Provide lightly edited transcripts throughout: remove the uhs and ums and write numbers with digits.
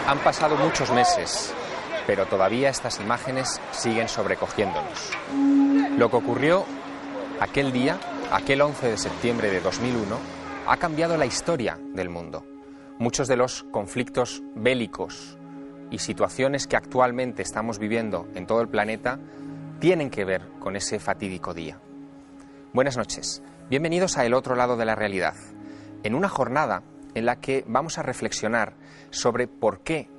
Han pasado muchos meses, pero todavía estas imágenes siguen sobrecogiéndonos. Lo que ocurrió aquel día, aquel 11 de septiembre de 2001, ha cambiado la historia del mundo. Muchos de los conflictos bélicos y situaciones que actualmente estamos viviendo en todo el planeta tienen que ver con ese fatídico día. Buenas noches, bienvenidos a El Otro Lado de la Realidad, en una jornada en la que vamos a reflexionar sobre por qué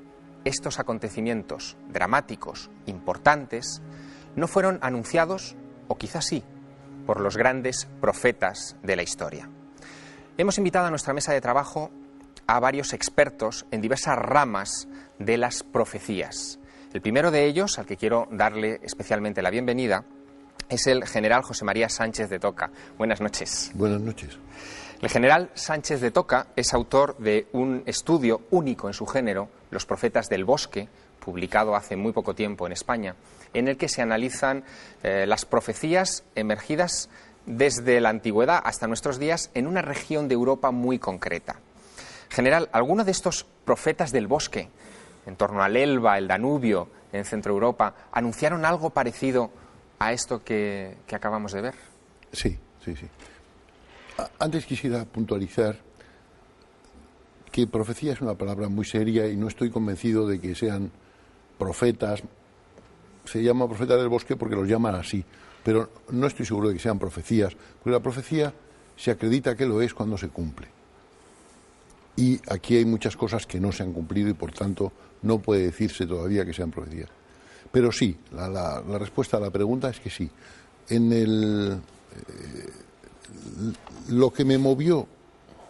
estos acontecimientos dramáticos, importantes, no fueron anunciados, o quizás sí, por los grandes profetas de la historia. Hemos invitado a nuestra mesa de trabajo a varios expertos en diversas ramas de las profecías. El primero de ellos, al que quiero darle especialmente la bienvenida, es el general José María Sánchez de Toca. Buenas noches. Buenas noches. El general Sánchez de Toca es autor de un estudio único en su género, Los profetas del bosque, publicado hace muy poco tiempo en España, en el que se analizan las profecías emergidas desde la antigüedad hasta nuestros días en una región de Europa muy concreta. General, ¿alguno de estos profetas del bosque, en torno al Elba, el Danubio, en Centro Europa, anunciaron algo parecido a esto que acabamos de ver? Sí. Antes quisiera puntualizar que profecía es una palabra muy seria y no estoy convencido de que sean profetas. Se llama profeta del bosque porque los llaman así, pero no estoy seguro de que sean profecías, porque la profecía se acredita que lo es cuando se cumple. Y aquí hay muchas cosas que no se han cumplido y por tanto no puede decirse todavía que sean profecías. Pero sí, la respuesta a la pregunta es que sí. Lo que me movió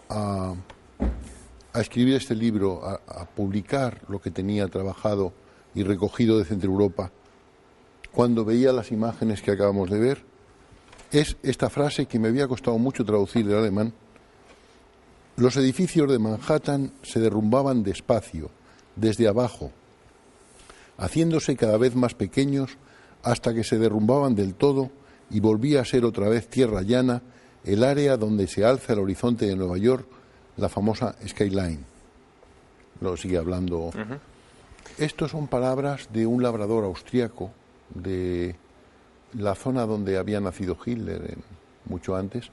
a escribir este libro, a publicar lo que tenía trabajado y recogido de Centro Europa, cuando veía las imágenes que acabamos de ver, es esta frase que me había costado mucho traducir del alemán. Los edificios de Manhattan se derrumbaban despacio, desde abajo, haciéndose cada vez más pequeños hasta que se derrumbaban del todo y volvía a ser otra vez tierra llana, el área donde se alza el horizonte de Nueva York, la famosa skyline. Lo sigue hablando. Estos son palabras de un labrador austriaco de la zona donde había nacido Hitler mucho antes,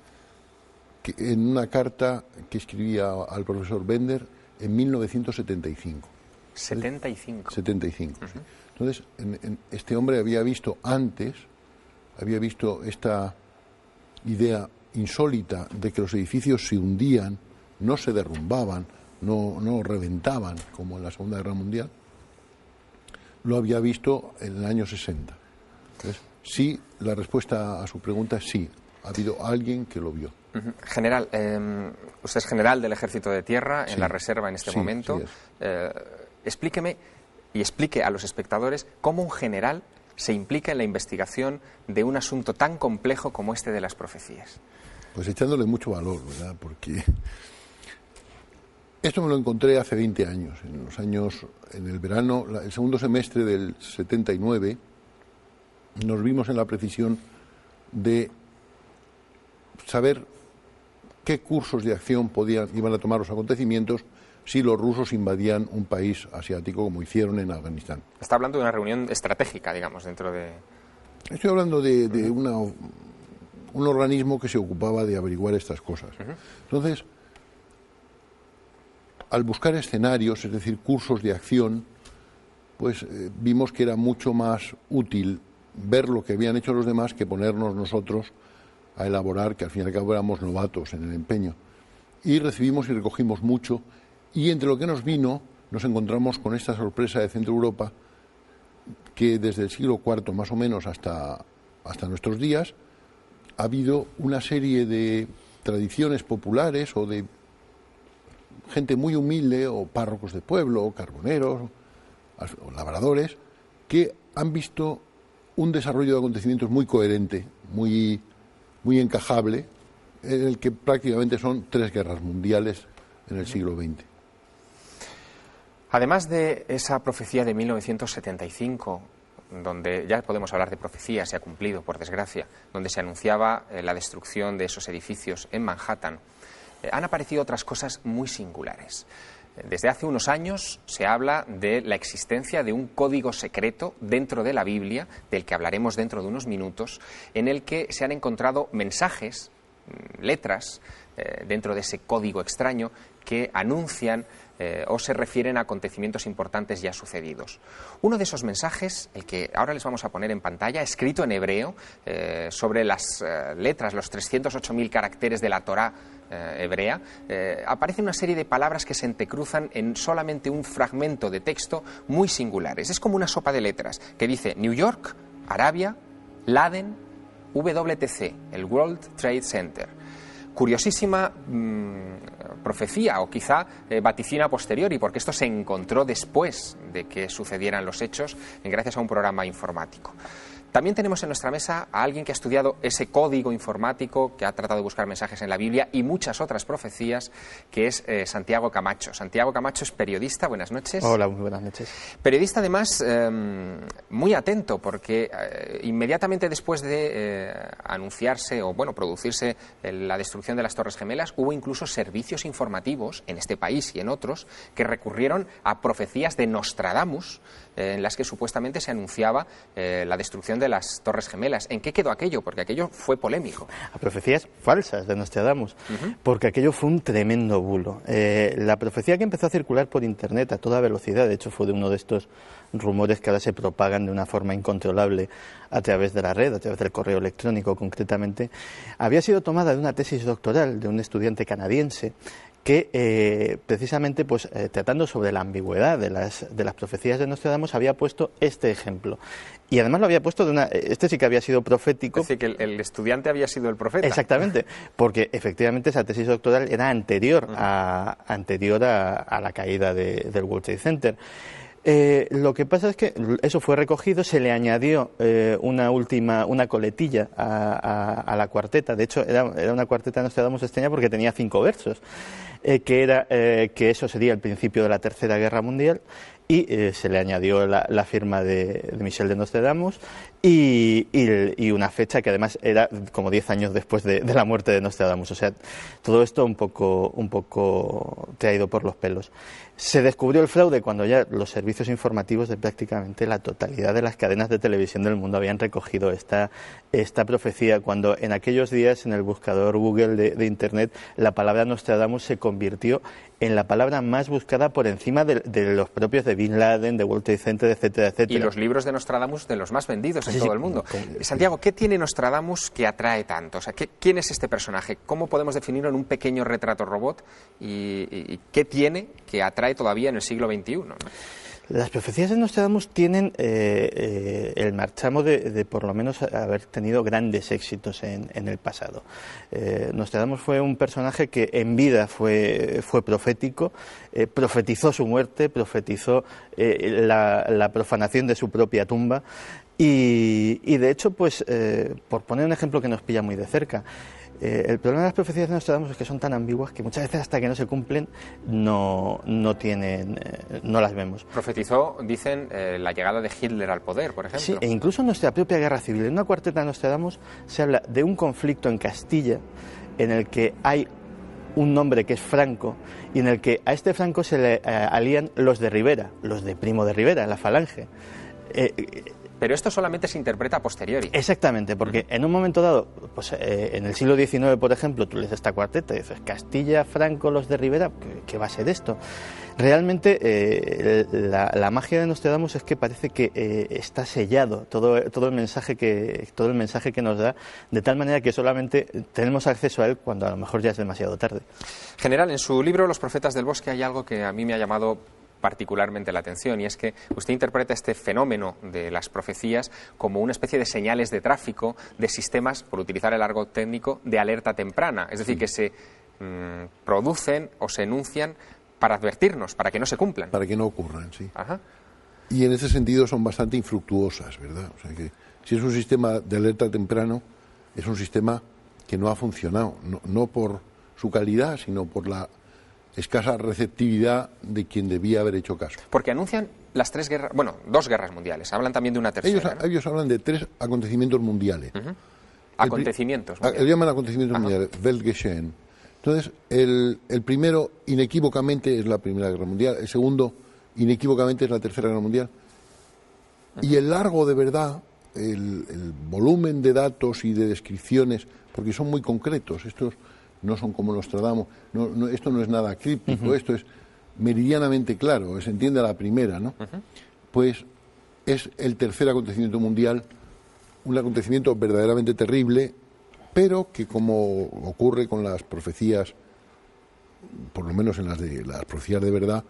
que en una carta que escribía al profesor Bender en 1975. 75. 75. Sí. Entonces, este hombre había visto esta idea insólita de que los edificios se hundían, no se derrumbaban, no reventaban como en la Segunda Guerra Mundial. Lo había visto en el año 60. Entonces, sí, la respuesta a su pregunta es sí, ha habido alguien que lo vio. General, usted es general del Ejército de Tierra en la Reserva en este momento. Sí, explíqueme y explique a los espectadores cómo un general se implica en la investigación de un asunto tan complejo como este de las profecías. Pues echándole mucho valor, ¿verdad? Porque esto me lo encontré hace 20 años, en el verano, el segundo semestre del 79, nos vimos en la precisión de saber qué cursos de acción iban a tomar los acontecimientos si los rusos invadían un país asiático como hicieron en Afganistán. Está hablando de una reunión estratégica, digamos, dentro de... Estoy hablando de un organismo que se ocupaba de averiguar estas cosas. Entonces, al buscar escenarios, es decir, cursos de acción, pues vimos que era mucho más útil ver lo que habían hecho los demás que ponernos nosotros a elaborar, que al fin y al cabo éramos novatos en el empeño. Y recibimos y recogimos mucho, y entre lo que nos vino, nos encontramos con esta sorpresa de Centro Europa, que desde el siglo IV más o menos hasta nuestros días, ha habido una serie de tradiciones populares o de gente muy humilde, o párrocos de pueblo, o carboneros, o labradores, que han visto un desarrollo de acontecimientos muy coherente, muy encajable, en el que prácticamente son 3 guerras mundiales en el siglo XX. Además de esa profecía de 1975, donde ya podemos hablar de profecía, se ha cumplido, por desgracia, donde se anunciaba la destrucción de esos edificios en Manhattan, han aparecido otras cosas muy singulares. Desde hace unos años se habla de la existencia de un código secreto dentro de la Biblia, del que hablaremos dentro de unos minutos, en el que se han encontrado mensajes, letras, dentro de ese código extraño que anuncian o se refieren a acontecimientos importantes ya sucedidos. Uno de esos mensajes, el que ahora les vamos a poner en pantalla, escrito en hebreo, sobre las letras, los 308.000 caracteres de la Torá hebrea, aparece una serie de palabras que se entrecruzan en solamente un fragmento de texto muy singulares. Es como una sopa de letras que dice New York, Arabia, Laden, WTC, el World Trade Center. Curiosísima profecía, o quizá vaticina a posteriori, porque esto se encontró después de que sucedieran los hechos, gracias a un programa informático. También tenemos en nuestra mesa a alguien que ha estudiado ese código informático, que ha tratado de buscar mensajes en la Biblia y muchas otras profecías, que es Santiago Camacho. Santiago Camacho es periodista. Buenas noches. Hola, muy buenas noches. Periodista, además, muy atento, porque inmediatamente después de anunciarse o, bueno, producirse la destrucción de las Torres Gemelas, hubo incluso servicios informativos en este país y en otros que recurrieron a profecías de Nostradamus, en las que supuestamente se anunciaba la destrucción de las Torres Gemelas. ¿En qué quedó aquello? Porque aquello fue polémico. A profecías falsas de Nostradamus, porque aquello fue un tremendo bulo. La profecía que empezó a circular por Internet a toda velocidad, de hecho fue de uno de estos rumores que ahora se propagan de una forma incontrolable a través de la red, a través del correo electrónico concretamente, había sido tomada de una tesis doctoral de un estudiante canadiense que precisamente tratando sobre la ambigüedad de las profecías de Nostradamus había puesto este ejemplo. Y además lo había puesto este sí que había sido profético. Es decir, que el estudiante había sido el profeta. Exactamente, porque efectivamente esa tesis doctoral era anterior a la caída del World Trade Center. Lo que pasa es que eso fue recogido, se le añadió una coletilla a la cuarteta. De hecho, era una cuarteta de Nostradamus extraña porque tenía 5 versos, que eso sería el principio de la Tercera Guerra Mundial, y se le añadió la firma de Michel de Nostradamus y una fecha que además era como 10 años después de la muerte de Nostradamus. O sea, todo esto un poco traído por los pelos. Se descubrió el fraude cuando ya los servicios informativos de prácticamente la totalidad de las cadenas de televisión del mundo habían recogido esta profecía, cuando en aquellos días en el buscador Google de Internet la palabra Nostradamus se convirtió en la palabra más buscada por encima de los propios de Bin Laden, de World Trade Center, etcétera, etcétera. Y los libros de Nostradamus de los más vendidos en todo el mundo. Santiago, ¿qué tiene Nostradamus que atrae tanto? O sea, ¿quién es este personaje? ¿Cómo podemos definirlo en un pequeño retrato robot? ¿Y qué tiene que atrae todavía en el siglo XXI, ¿no? Las profecías de Nostradamus tienen el marchamo de por lo menos haber tenido grandes éxitos en el pasado. Nostradamus fue un personaje que en vida fue profético, profetizó su muerte, profetizó la profanación de su propia tumba y de hecho, por poner un ejemplo que nos pilla muy de cerca, el problema de las profecías de Nostradamus es que son tan ambiguas que muchas veces hasta que no se cumplen no las vemos. Profetizó, dicen, la llegada de Hitler al poder, por ejemplo. Sí, e incluso en nuestra propia guerra civil. En una cuarteta de Nostradamus se habla de un conflicto en Castilla en el que hay un nombre que es Franco y en el que a este Franco se le alían los de Rivera, los de Primo de Rivera, la Falange. Pero esto solamente se interpreta a posteriori. Exactamente, porque en un momento dado, en el siglo XIX, por ejemplo, tú lees esta cuarteta y dices Castilla, Franco, los de Rivera, ¿qué va a ser esto? Realmente la magia de Nostradamus es que parece que está sellado todo el mensaje que nos da, de tal manera que solamente tenemos acceso a él cuando a lo mejor ya es demasiado tarde. General, en su libro Los profetas del bosque hay algo que a mí me ha llamado particularmente la atención, y es que usted interpreta este fenómeno de las profecías como una especie de señales de tráfico de sistemas, por utilizar el argot técnico, de alerta temprana, es decir, que se producen o se enuncian para advertirnos, para que no se cumplan. Para que no ocurran, sí. Ajá. Y en ese sentido son bastante infructuosas, ¿verdad? O sea que si es un sistema de alerta temprano, es un sistema que no ha funcionado, no por su calidad, sino por la escasa receptividad de quien debía haber hecho caso. Porque anuncian las 2 guerras mundiales, hablan también de una tercera. Ellos hablan de 3 acontecimientos mundiales. Acontecimientos mundiales. Llaman acontecimientos mundiales, Weltgeschehen. Entonces, el primero, inequívocamente, es la Primera Guerra Mundial. El segundo, inequívocamente, es la Tercera Guerra Mundial. Y el largo, de verdad, el volumen de datos y de descripciones, porque son muy concretos, estos no son como Nostradamus, esto no es nada críptico, esto es meridianamente claro, se entiende a la primera, ¿no? Pues es el tercer acontecimiento mundial, un acontecimiento verdaderamente terrible, pero que, como ocurre con las profecías, por lo menos en las profecías de verdad,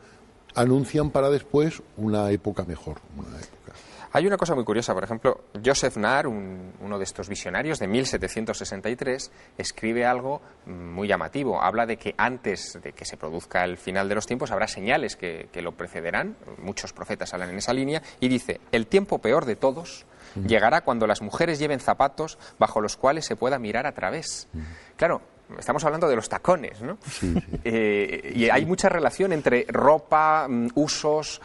anuncian para después una época mejor, una época. Hay una cosa muy curiosa, por ejemplo, Joseph Narr, uno de estos visionarios de 1763, escribe algo muy llamativo. Habla de que antes de que se produzca el final de los tiempos habrá señales que lo precederán. Muchos profetas hablan en esa línea y dice: el tiempo peor de todos llegará cuando las mujeres lleven zapatos bajo los cuales se pueda mirar a través. Claro, estamos hablando de los tacones, ¿no? Sí. Y hay mucha relación entre ropa, usos,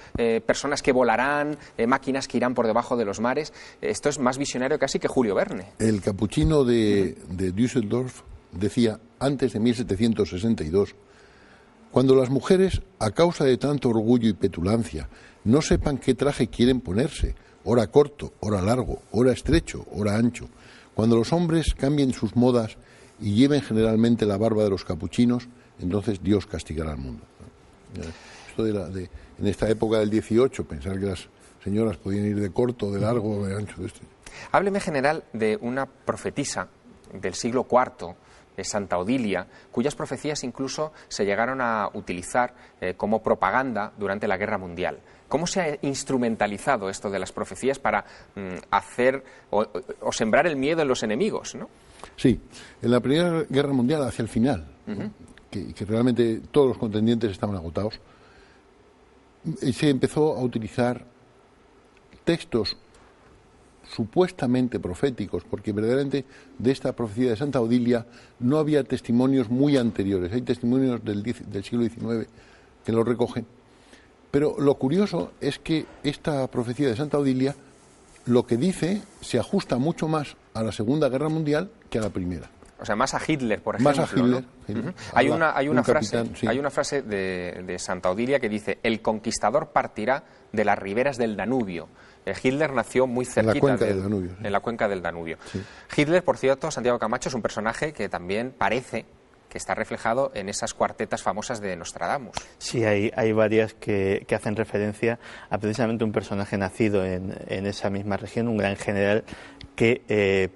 personas que volarán, máquinas que irán por debajo de los mares. Esto es más visionario casi que Julio Verne. El capuchino de Düsseldorf decía, antes de 1762, cuando las mujeres, a causa de tanto orgullo y petulancia, no sepan qué traje quieren ponerse, ora corto, ora largo, ora estrecho, ora ancho, cuando los hombres cambien sus modas y lleven generalmente la barba de los capuchinos, entonces Dios castigará al mundo. Esto en esta época del 18, pensar que las señoras podían ir de corto, de largo, de ancho. Hábleme, general, de una profetisa del siglo IV, Santa Odilia, cuyas profecías incluso se llegaron a utilizar como propaganda durante la Guerra Mundial. ¿Cómo se ha instrumentalizado esto de las profecías para hacer o sembrar el miedo en los enemigos, ¿no? Sí, en la Primera Guerra Mundial, hacia el final, que realmente todos los contendientes estaban agotados, se empezó a utilizar textos supuestamente proféticos, porque verdaderamente de esta profecía de Santa Odilia no había testimonios muy anteriores. Hay testimonios del siglo XIX que lo recogen. Pero lo curioso es que esta profecía de Santa Odilia, lo que dice se ajusta mucho más a la Segunda Guerra Mundial que a la Primera. O sea, más a Hitler, por ejemplo. Más a Hitler. ¿No? Hay una frase de Santa Odilia que dice: el conquistador partirá de las riberas del Danubio. Hitler nació muy cerquita en la cuenca del Danubio. Sí. Hitler, por cierto, Santiago Camacho, es un personaje que también parece que está reflejado en esas cuartetas famosas de Nostradamus. Sí, hay varias que hacen referencia a precisamente un personaje nacido en esa misma región, un gran general que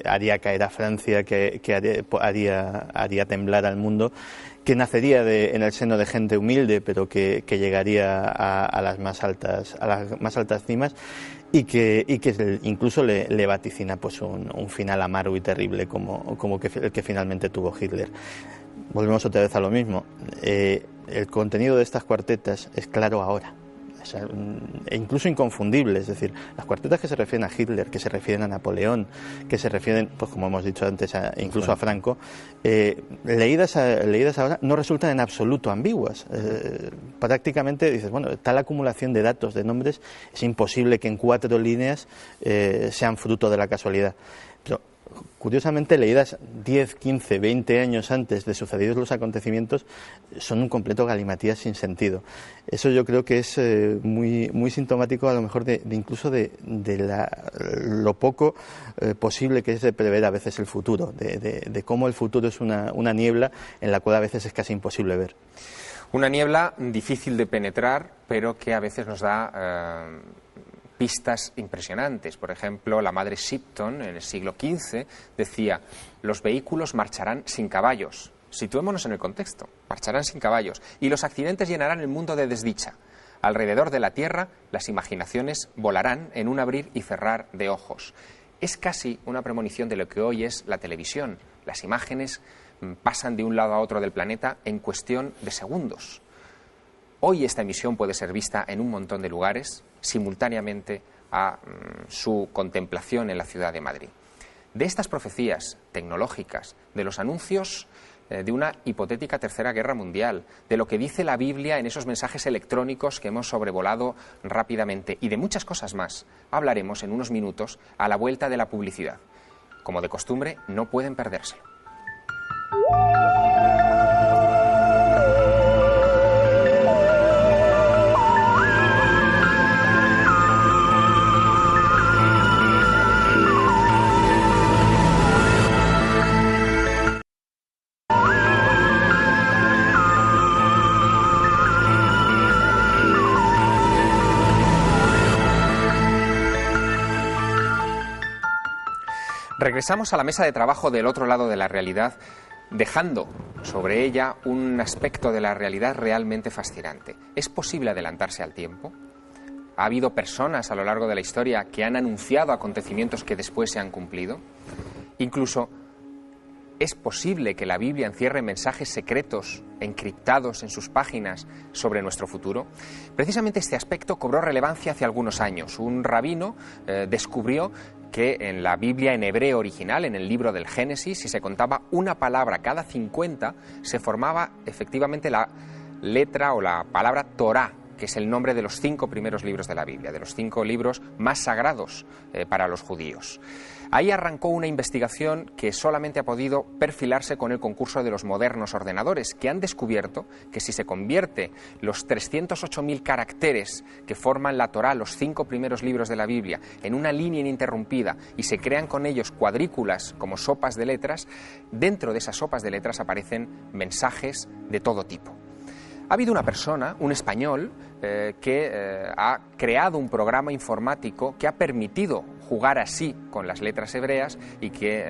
haría caer a Francia, que haría temblar al mundo, que nacería en el seno de gente humilde, pero que llegaría a las más altas cimas, y que incluso le vaticina pues un final amargo y terrible como el que finalmente tuvo Hitler. Volvemos otra vez a lo mismo. El contenido de estas cuartetas es claro ahora, e incluso inconfundible. Es decir, las cuartetas que se refieren a Hitler, que se refieren a Napoleón, que se refieren, pues como hemos dicho antes, incluso a Franco, leídas ahora no resultan en absoluto ambiguas. Prácticamente dices, bueno, tal acumulación de datos, de nombres, es imposible que en 4 líneas sean fruto de la casualidad. Pero curiosamente, leídas 10, 15, 20 años antes de sucedidos los acontecimientos, son un completo galimatías sin sentido. Eso yo creo que es muy, muy sintomático, a lo mejor, incluso de lo poco posible que es de prever a veces el futuro, de cómo el futuro es una niebla en la cual a veces es casi imposible ver. Una niebla difícil de penetrar, pero que a veces nos da pistas impresionantes. Por ejemplo, la madre Shipton, en el siglo XV, decía: los vehículos marcharán sin caballos. Situémonos en el contexto. Marcharán sin caballos. Y los accidentes llenarán el mundo de desdicha. Alrededor de la Tierra, las imaginaciones volarán en un abrir y cerrar de ojos. Es casi una premonición de lo que hoy es la televisión. Las imágenes pasan de un lado a otro del planeta en cuestión de segundos. Hoy esta emisión puede ser vista en un montón de lugares simultáneamente a su contemplación en la ciudad de Madrid. De estas profecías tecnológicas, de los anuncios de una hipotética tercera guerra mundial, de lo que dice la Biblia en esos mensajes electrónicos que hemos sobrevolado rápidamente y de muchas cosas más, hablaremos en unos minutos a la vuelta de la publicidad. Como de costumbre, no pueden perdérselo. Regresamos a la mesa de trabajo del otro lado de la realidad, dejando sobre ella un aspecto de la realidad realmente fascinante. ¿Es posible adelantarse al tiempo? ¿Ha habido personas a lo largo de la historia que han anunciado acontecimientos que después se han cumplido? Incluso, ¿es posible que la Biblia encierre mensajes secretos, encriptados en sus páginas, sobre nuestro futuro? Precisamente este aspecto cobró relevancia hace algunos años. Un rabino descubrió que en la Biblia en hebreo original, en el libro del Génesis, si se contaba una palabra cada 50, se formaba efectivamente la letra o la palabra Torá, que es el nombre de los 5 primeros libros de la Biblia, de los 5 libros más sagrados para los judíos. Ahí arrancó una investigación que solamente ha podido perfilarse con el concurso de los modernos ordenadores, que han descubierto que si se convierte los 308.000 caracteres que forman la Torá, los 5 primeros libros de la Biblia, en una línea ininterrumpida y se crean con ellos cuadrículas como sopas de letras, dentro de esas sopas de letras aparecen mensajes de todo tipo. Ha habido una persona, un español, que ha creado un programa informático que ha permitido jugar así con las letras hebreas y que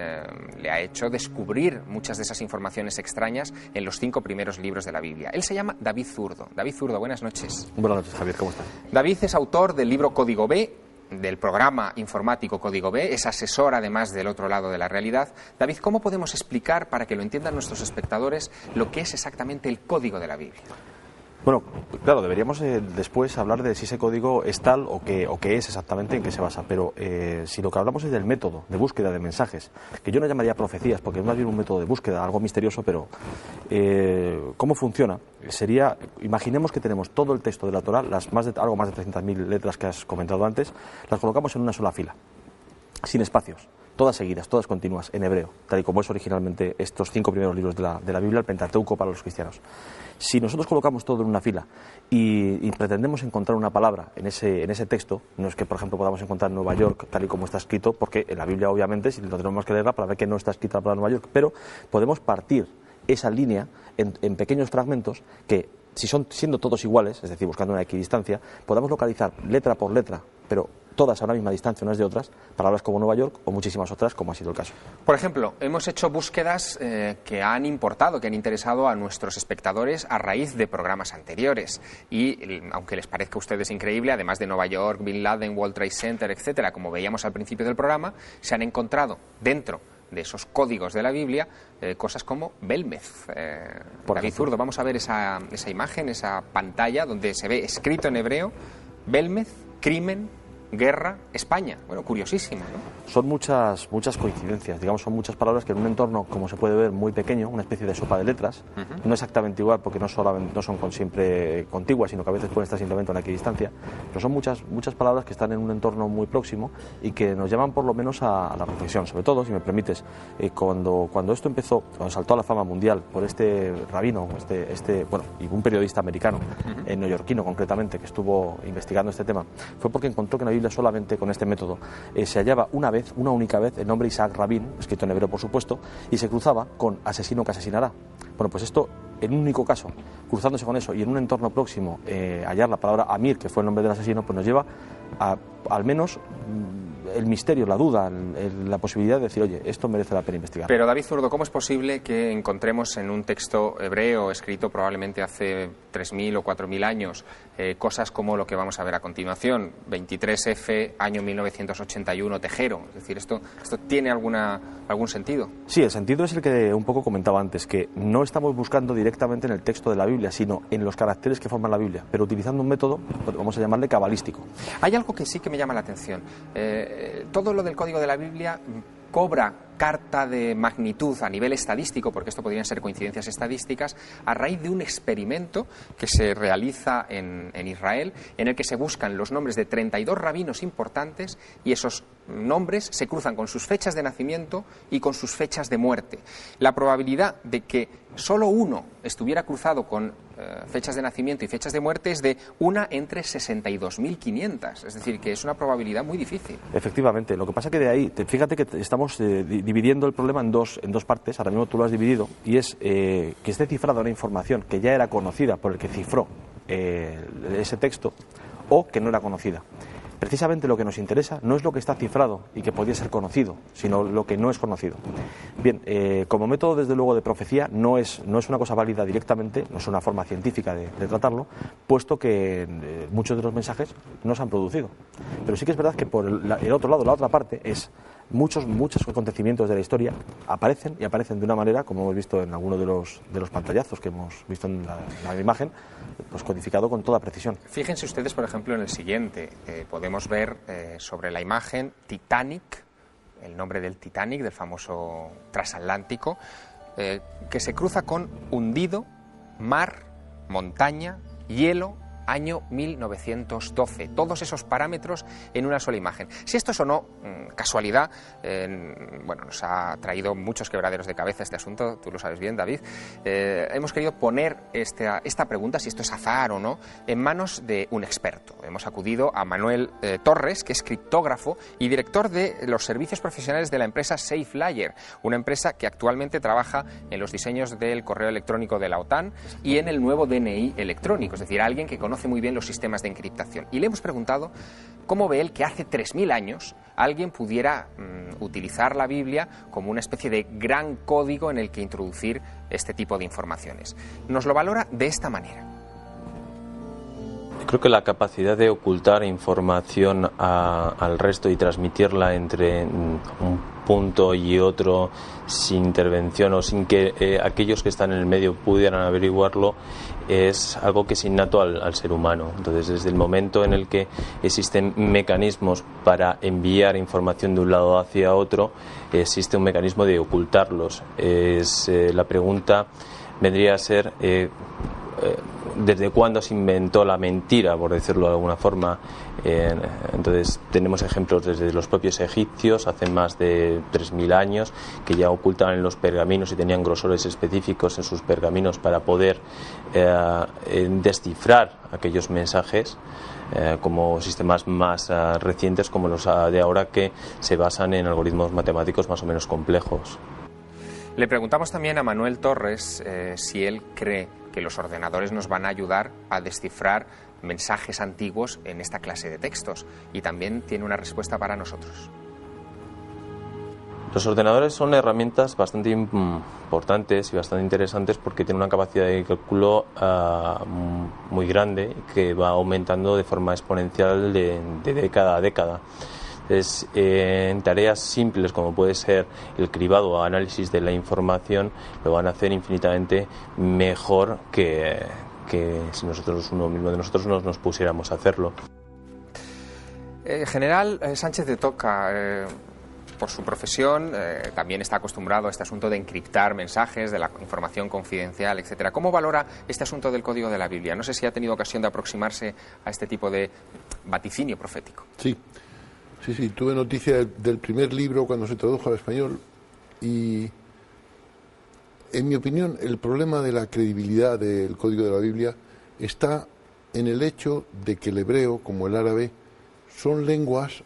le ha hecho descubrir muchas de esas informaciones extrañas en los 5 primeros libros de la Biblia. Él se llama David Zurdo. David Zurdo, buenas noches. Buenas noches, Javier, ¿cómo estás? David es autor del libro Código B, del programa informático Código B, es asesor además del otro lado de la realidad. David, ¿cómo podemos explicar, para que lo entiendan nuestros espectadores, lo que es exactamente el código de la Biblia? Bueno, claro, deberíamos después hablar de si ese código es tal o qué es exactamente, en qué se basa. Pero si lo que hablamos es del método de búsqueda de mensajes, que yo no llamaría profecías, porque es más bien un método de búsqueda, algo misterioso, pero ¿cómo funciona? Sería, imaginemos que tenemos todo el texto de la Torá, algo más de 300.000 letras que has comentado antes, las colocamos en una sola fila, sin espacios, todas seguidas, todas continuas, en hebreo, tal y como es originalmente estos 5 primeros libros de la Biblia, el Pentateuco para los cristianos. Si nosotros colocamos todo en una fila y pretendemos encontrar una palabra en ese texto, no es que, por ejemplo, podamos encontrar Nueva York tal y como está escrito, porque en la Biblia, obviamente, si lo tenemos que leerla para ver que no está escrita la palabra Nueva York, pero podemos partir esa línea en pequeños fragmentos que, si son siendo todos iguales, es decir, buscando una equidistancia, podamos localizar letra por letra, pero todas a una misma distancia unas de otras, palabras como Nueva York o muchísimas otras, como ha sido el caso. Por ejemplo, hemos hecho búsquedas que han importado, que han interesado a nuestros espectadores a raíz de programas anteriores. Y, aunque les parezca a ustedes increíble, además de Nueva York, Bin Laden, World Trade Center, etcétera, como veíamos al principio del programa, se han encontrado dentro de esos códigos de la Biblia cosas como Belmez. David Zurdo, vamos a ver esa imagen, esa pantalla donde se ve escrito en hebreo Belmez, crimen, guerra, España. Bueno, curiosísimo, ¿no? Son muchas coincidencias, digamos, son muchas palabras que en un entorno, como se puede ver, muy pequeño, una especie de sopa de letras, no exactamente igual porque no son siempre contiguas, sino que a veces pueden estar simplemente a una equidistancia, pero son muchas palabras que están en un entorno muy próximo y que nos llaman por lo menos a la reflexión. Sobre todo, si me permites, cuando esto empezó, cuando saltó a la fama mundial por este rabino, y un periodista americano, neoyorquino concretamente, que estuvo investigando este tema, fue porque encontró que en la Biblia solamente con este método se hallaba una única vez el nombre Isaac Rabin, escrito en hebreo por supuesto, y se cruzaba con asesino que asesinará. Bueno, pues esto, en un único caso, cruzándose con eso y en un entorno próximo, hallar la palabra Amir, que fue el nombre del asesino, pues nos lleva a, al menos, el misterio, la duda, la posibilidad de decir, oye, esto merece la pena investigar. Pero, David Zurdo, ¿cómo es posible que encontremos en un texto hebreo escrito probablemente hace 3.000 o 4.000 años cosas como lo que vamos a ver a continuación? 23F, año 1981, Tejero. Es decir, ¿esto tiene algún sentido? Sí, el sentido es el que un poco comentaba antes, que no estamos buscando directamente en el texto de la Biblia, sino en los caracteres que forman la Biblia, pero utilizando un método, vamos a llamarle cabalístico. Hay algo que sí que me llama la atención. Todo lo del código de la Biblia cobra carta de magnitud a nivel estadístico, porque esto podrían ser coincidencias estadísticas, a raíz de un experimento que se realiza en Israel, en el que se buscan los nombres de 32 rabinos importantes y esos nombres se cruzan con sus fechas de nacimiento y con sus fechas de muerte. La probabilidad de que solo uno estuviera cruzado con fechas de nacimiento y fechas de muerte es de 1 entre 62.500, es decir, que es una probabilidad muy difícil. Efectivamente, lo que pasa que de ahí, fíjate que estamos dividiendo el problema en dos partes, ahora mismo tú lo has dividido, y es que esté cifrada una información que ya era conocida por el que cifró ese texto, o que no era conocida. precisamente lo que nos interesa no es lo que está cifrado y que podría ser conocido, sino lo que no es conocido. Bien, como método, desde luego, de profecía, no es una cosa válida directamente, no es una forma científica de tratarlo, puesto que muchos de los mensajes no se han producido. Pero sí que es verdad que por el otro lado, la otra parte, es muchos acontecimientos de la historia aparecen de una manera, como hemos visto en alguno de los pantallazos que hemos visto en la imagen, pues codificado con toda precisión. Fíjense ustedes, por ejemplo, en el siguiente. Podemos ver sobre la imagen Titanic, el nombre del Titanic, del famoso transatlántico, que se cruza con hundido, mar, montaña, hielo, año 1912. Todos esos parámetros en una sola imagen. Si esto es o no casualidad, bueno, nos ha traído muchos quebraderos de cabeza este asunto, tú lo sabes bien, David. Hemos querido poner esta pregunta, si esto es azar o no, en manos de un experto. Hemos acudido a Manuel Torres, que es criptógrafo y director de los servicios profesionales de la empresa SafeLayer, una empresa que actualmente trabaja en los diseños del correo electrónico de la OTAN y en el nuevo DNI electrónico, es decir, alguien que conoce muy bien los sistemas de encriptación. Y le hemos preguntado cómo ve él que hace 3000 años alguien pudiera utilizar la Biblia como una especie de gran código en el que introducir este tipo de informaciones. Nos lo valora de esta manera. Creo que la capacidad de ocultar información al resto y transmitirla entre un punto y otro sin intervención o sin que aquellos que están en el medio pudieran averiguarlo es algo que es innato al ser humano. Entonces, desde el momento en el que existen mecanismos para enviar información de un lado hacia otro, existe un mecanismo de ocultarlos. La pregunta vendría a ser ¿desde cuándo se inventó la mentira, por decirlo de alguna forma? Entonces tenemos ejemplos desde los propios egipcios, hace más de 3000 años, que ya ocultaban en los pergaminos y tenían grosores específicos en sus pergaminos para poder descifrar aquellos mensajes, como sistemas más recientes como los de ahora, que se basan en algoritmos matemáticos más o menos complejos. Le preguntamos también a Manuel Torres si él cree que los ordenadores nos van a ayudar a descifrar mensajes antiguos en esta clase de textos, y también tiene una respuesta para nosotros. Los ordenadores son herramientas bastante importantes y bastante interesantes porque tienen una capacidad de cálculo muy grande, que va aumentando de forma exponencial de década a década. En tareas simples como puede ser el cribado o análisis de la información, lo van a hacer infinitamente mejor que si uno mismo de nosotros nos pusiéramos a hacerlo. General Sánchez de Toca, por su profesión, también está acostumbrado a este asunto de encriptar mensajes, de la información confidencial, etcétera. ¿Cómo valora este asunto del código de la Biblia? No sé si ha tenido ocasión de aproximarse a este tipo de vaticinio profético. Sí, tuve noticia del primer libro cuando se tradujo al español, y en mi opinión el problema de la credibilidad del código de la Biblia está en el hecho de que el hebreo, como el árabe, son lenguas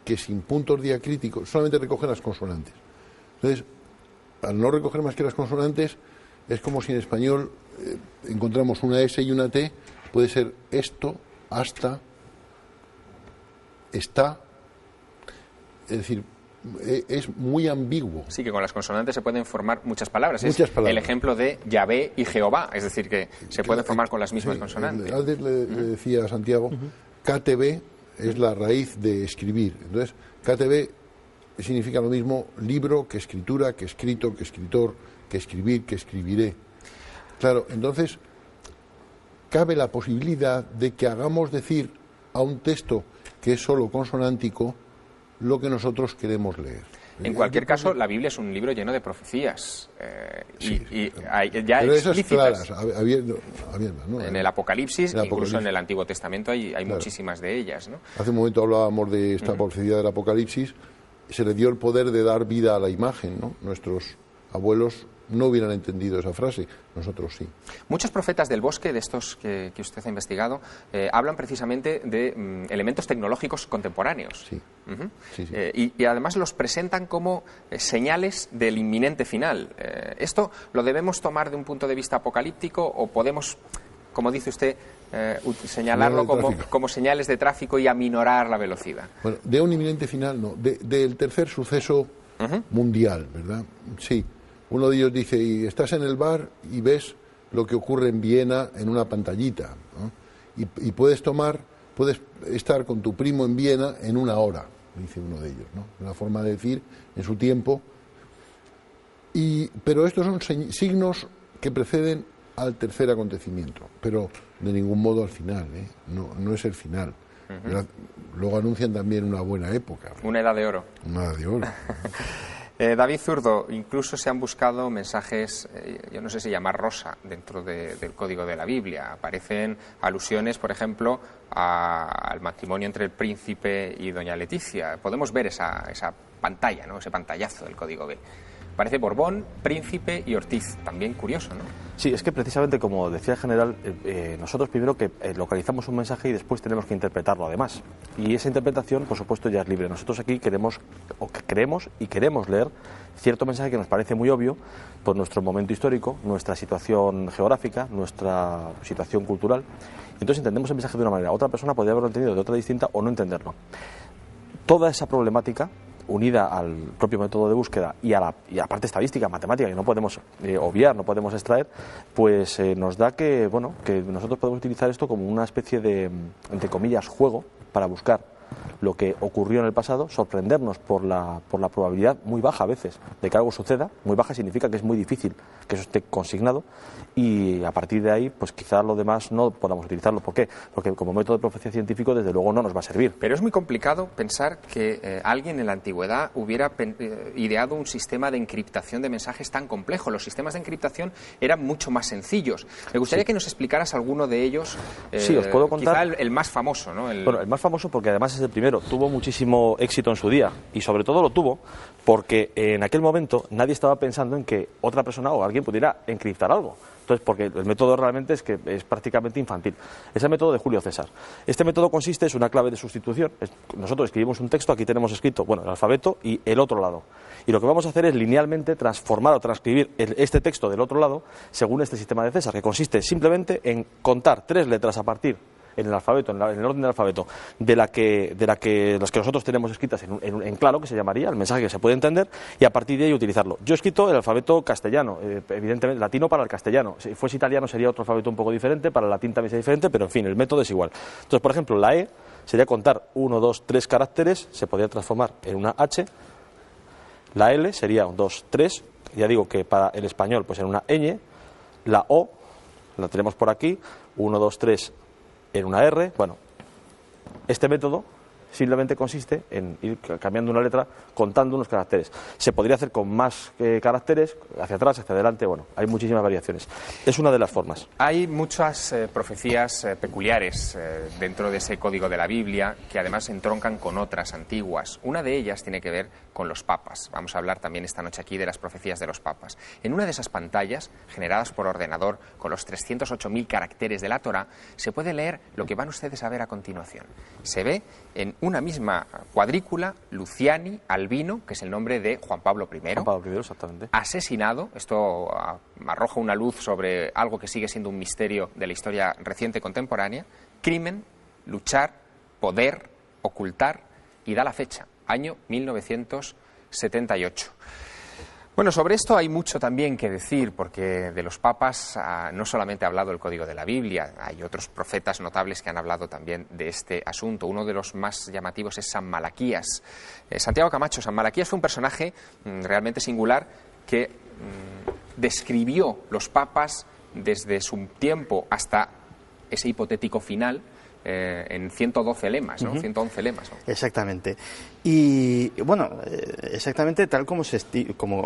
que sin puntos diacríticos solamente recogen las consonantes. Entonces, al no recoger más que las consonantes, es como si en español encontramos una S y una T, puede ser esto, hasta, está. Es decir, es muy ambiguo. Sí, que con las consonantes se pueden formar muchas palabras. Muchas palabras. El ejemplo de Yahvé y Jehová, es decir, que se pueden formar con las mismas consonantes. Antes le decía a Santiago, KTB es la raíz de escribir. Entonces, KTB significa lo mismo libro que escritura, que escrito, que escritor, que escribir, que escribiré. Claro, entonces, cabe la posibilidad de que hagamos decir a un texto que es solo consonántico lo que nosotros queremos leer. En cualquier caso, la Biblia es un libro lleno de profecías pero esas claras, abiertas, ¿no? En el Apocalipsis, incluso en el Antiguo Testamento hay muchísimas de ellas, ¿no? Hace un momento hablábamos de esta profecía del Apocalipsis. Se le dio el poder de dar vida a la imagen, ¿no? Nuestros abuelos no hubieran entendido esa frase, nosotros sí. Muchos profetas del bosque, de estos que usted ha investigado, hablan precisamente de elementos tecnológicos contemporáneos. Sí. Sí. Y además los presentan como señales del inminente final. ¿Esto lo debemos tomar de un punto de vista apocalíptico o podemos como dice usted, señalarlo como señales de tráfico y aminorar la velocidad. Bueno, de un inminente final no, del tercer suceso mundial, ¿verdad? Sí, uno de ellos dice, y estás en el bar y ves lo que ocurre en Viena en una pantallita, ¿no? Y puedes estar con tu primo en Viena en 1 hora, dice uno de ellos, ¿no? Una forma de decir en su tiempo. Pero estos son signos que preceden al tercer acontecimiento, pero de ningún modo al final, ¿eh? No es el final. Luego anuncian también una buena época. Una edad de oro. Una edad de oro. David Zurdo, incluso se han buscado mensajes, yo no sé si llamar rosa, dentro del código de la Biblia. Aparecen alusiones, por ejemplo, al matrimonio entre el príncipe y doña Leticia. Podemos ver esa pantalla, ¿no? Ese pantallazo del código B. Parece Borbón, Príncipe y Ortiz. También curioso, ¿no? Sí, es que precisamente, como decía el general, nosotros primero que localizamos un mensaje y después tenemos que interpretarlo además. Y esa interpretación, por supuesto, ya es libre. Nosotros aquí creemos y queremos leer cierto mensaje que nos parece muy obvio por nuestro momento histórico, nuestra situación geográfica, nuestra situación cultural. Entonces entendemos el mensaje de una manera. Otra persona podría haberlo entendido de otra distinta o no entenderlo. Toda esa problemática, unida al propio método de búsqueda y a la parte estadística, matemática, que no podemos obviar, no podemos extraer, pues nos da que nosotros podemos utilizar esto como una especie de, entre comillas, juego para buscar lo que ocurrió en el pasado, sorprendernos por la probabilidad muy baja a veces de que algo suceda. Muy baja significa que es muy difícil que eso esté consignado, y a partir de ahí pues quizás lo demás no podamos utilizarlo. ¿Por qué? Porque como método de profecía científico desde luego no nos va a servir. Pero es muy complicado pensar que alguien en la antigüedad hubiera ideado un sistema de encriptación de mensajes tan complejo. Los sistemas de encriptación eran mucho más sencillos. Me gustaría que nos explicaras alguno de ellos. Sí, os puedo contar. Quizá el más famoso, ¿no? Bueno, el más famoso porque además es el primero. Tuvo muchísimo éxito en su día, y sobre todo lo tuvo porque en aquel momento nadie estaba pensando en que otra persona o alguien pudiera encriptar algo. Entonces, porque el método realmente es prácticamente infantil. Es el método de Julio César. Este método consiste, es una clave de sustitución. Nosotros escribimos un texto, aquí tenemos escrito, el alfabeto y el otro lado. Y lo que vamos a hacer es linealmente transformar o transcribir este texto del otro lado según este sistema de César, que consiste simplemente en contar 3 letras a partir en el alfabeto, en el orden del alfabeto, de las que nosotros tenemos escritas en claro, que se llamaría el mensaje que se puede entender, y a partir de ahí utilizarlo. Yo he escrito el alfabeto castellano, evidentemente latino para el castellano. Si fuese italiano sería otro alfabeto un poco diferente, para el latín también sería diferente, pero en fin, el método es igual. Entonces, por ejemplo, la E sería contar 1, 2, 3 caracteres, se podría transformar en una H. La L sería 1, 2, 3, ya digo que para el español pues en una ñ. La O la tenemos por aquí, 1, 2, 3 en una R. Bueno, este método simplemente consiste en ir cambiando una letra, contando unos caracteres. Se podría hacer con más caracteres, hacia atrás, hacia adelante, hay muchísimas variaciones. Es una de las formas. Hay muchas profecías peculiares dentro de ese código de la Biblia, que además entroncan con otras antiguas. Una de ellas tiene que ver con los papas. Vamos a hablar también esta noche aquí de las profecías de los papas. En una de esas pantallas, generadas por ordenador con los 308.000 caracteres de la Torá, se puede leer lo que van ustedes a ver a continuación. Se ve en una misma cuadrícula Luciani Albino, que es el nombre de Juan Pablo I. Juan Pablo I, exactamente. Asesinado. Esto arroja una luz sobre algo que sigue siendo un misterio de la historia reciente contemporánea. Crimen, luchar, poder, ocultar, y da la fecha, año 1978. Bueno, sobre esto hay mucho también que decir, porque de los papas no solamente ha hablado el código de la Biblia, hay otros profetas notables que han hablado también de este asunto. Uno de los más llamativos es San Malaquías. Santiago Camacho, San Malaquías fue un personaje realmente singular que describió los papas desde su tiempo hasta ese hipotético final, en 112 lemas, ¿no? 111 lemas, ¿no? Exactamente. Y bueno, exactamente tal como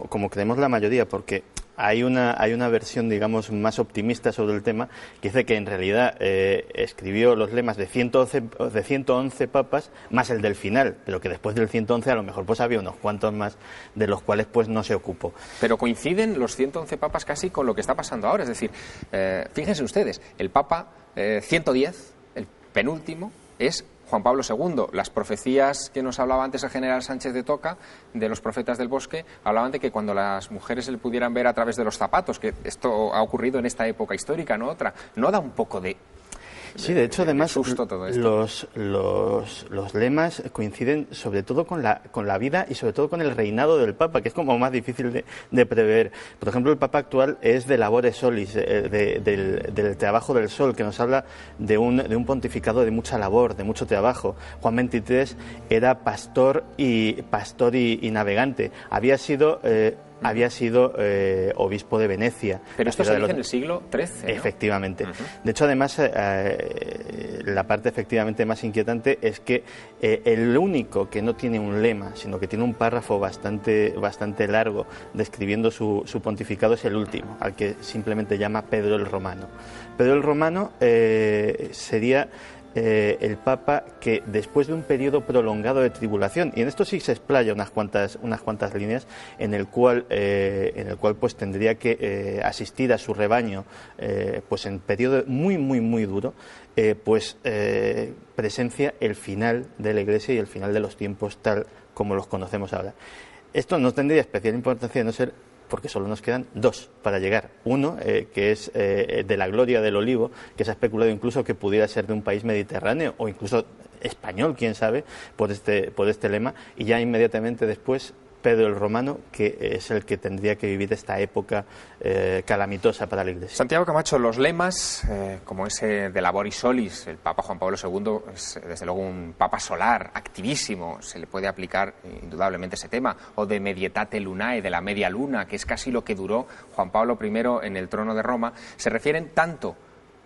como creemos la mayoría, porque hay una versión, digamos, más optimista sobre el tema, que dice que en realidad escribió los lemas de 111 papas, más el del final, pero que después del 111 a lo mejor pues había unos cuantos más de los cuales pues no se ocupó. Pero coinciden los 111 papas casi con lo que está pasando ahora, es decir, fíjense ustedes, el papa 110, el penúltimo, es Juan Pablo II. Las profecías que nos hablaba antes el general Sánchez de Toca, de los profetas del bosque, hablaban de que cuando las mujeres se le pudieran ver a través de los zapatos, que esto ha ocurrido en esta época histórica, no otra, ¿no da un poco de... Sí, de hecho, además, susto todo esto? los lemas coinciden sobre todo con la vida y sobre todo con el reinado del Papa, que es como más difícil de prever. Por ejemplo, el Papa actual es de labore solis, del trabajo del sol, que nos habla de un pontificado de mucha labor, de mucho trabajo. Juan XXIII era pastor y navegante. Había sido obispo de Venecia. Pero esto se dice en el siglo XIII, ¿no? Efectivamente. De hecho, además, la parte efectivamente más inquietante es que el único que no tiene un lema, sino que tiene un párrafo bastante largo describiendo su pontificado es el último, al que simplemente llama Pedro el Romano. Pedro el Romano sería... el Papa que después de un periodo prolongado de tribulación, y en esto sí se explaya unas cuantas líneas, en el cual pues tendría que asistir a su rebaño pues en periodo muy duro, presencia el final de la Iglesia y el final de los tiempos tal como los conocemos ahora. Esto no tendría especial importancia de no ser porque solo nos quedan dos para llegar. Uno, que es de la gloria del olivo, que se ha especulado incluso que pudiera ser de un país mediterráneo o incluso español, quién sabe, por este lema, y ya inmediatamente después Pedro el Romano, que es el que tendría que vivir esta época calamitosa para la Iglesia. Santiago Camacho, los lemas, como ese de Laboris Solis, el Papa Juan Pablo II es desde luego un Papa solar, activísimo, se le puede aplicar indudablemente ese tema, o de Medietate Lunae, de la media luna, que es casi lo que duró Juan Pablo I en el trono de Roma, se refieren tanto